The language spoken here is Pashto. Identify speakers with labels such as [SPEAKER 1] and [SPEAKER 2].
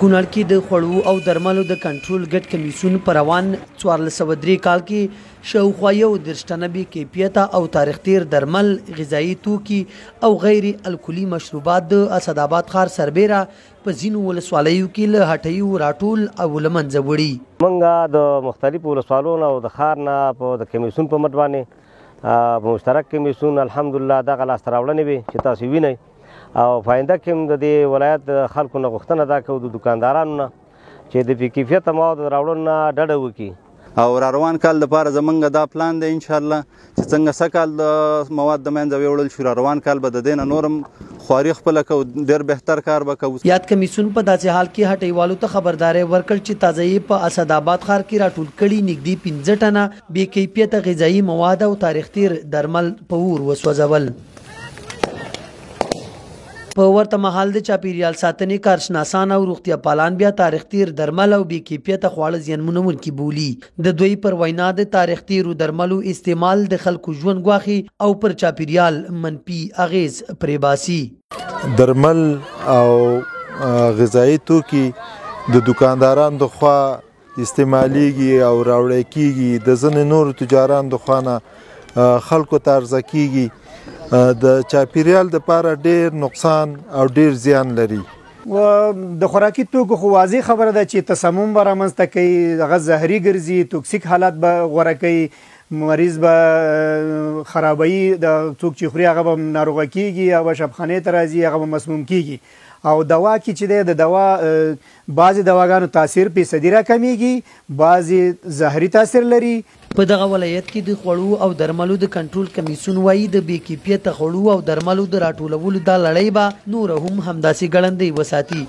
[SPEAKER 1] کونړ کې د خوړو او درملو د کنټرول ګډ کمیسیون په روان 1403 کال کې شاوخوا 1.30 ټنه بې کیفیته او تاریخ تیر درمل، غذایي توکي او غیر الکولي مشروبات د اسداباد ښار سربیره په ځینو ولسوالیو کې له هټیو راټول او له منځه وړي.
[SPEAKER 2] موږ د مختلفو ولسوالونو او د ښار نه په د کمیسیون په مټ باندې په مشترک کمیسیون الحمدلله دغه لاسته راوړنې وې چې تاسو وینئ او فایده کې هم د دې ولایت د خلکو نه غوښتنه دا کوو د دکاندارانو نه چې د بې کیفیته موادو راوړلو نه ډډه وکړي.
[SPEAKER 3] او را روان کال لپاره زمونږ دا پلان دی انشاءالله چې څنګه سږکال د مواد د منځه ویوړل شو، را روان کال به د دې نه نورم خواري خپله کوو، ډېر بهتر کار به کوو.
[SPEAKER 1] یاد کمیسیون په داسې حال کې هټیوالو ته خبرداری ورکړ چې تازه یې په اسداباد ښار کې راټول کړي نږدې 15 ټنه بې کیفیته غذایي مواد او تاریخ تیر درمل په اور وسوځول. په ورته مهال د چاپیریال ساتنې کارشناسان او روغتیا پالان بیا تاریخ تیر درمل او بې کیفیته خواړه زیانمنونکي بولي. د دوی پر وینا د تاریخ تیرو درملو استعمال د خلکو ژوند ګواښي او پر چاپیریال منفي اغیز پرې باسي.
[SPEAKER 4] درمل او غذایي توکي د دکاندارانو د خوا استعمالیږي او راوړی کیږي، د ځینې نورو تجارانو د خوا نه خلکو ته عرضه کیږي، د چاپیریال دپاره ډیر نقصان او ډیر زیان لري.
[SPEAKER 5] و د خوراکي توکو خو واضح خبره ده چې تسمم به رامنځته کوي، هغه زهري ګرځي، توکسیک حالات به غوره کوي، مریض به خرابوي، د څوک چې خوري هغه به ناروغه کیږي، هغه به شبخانې ته راځي، هغه به مسموم کیږي. او دوا کې چې دی د دوا بعضې دواګانو تاثیر فیصدي راکمیږي، بعضې زهري تاثیر لري.
[SPEAKER 1] په دغه ولایت کې د خوړو او درملو د کنټرول کمیسیون وایي د بې کیفیته خوړو او درملو د راټولولو دا لړۍ به نوره هم همداسې ګړندۍ وساتي.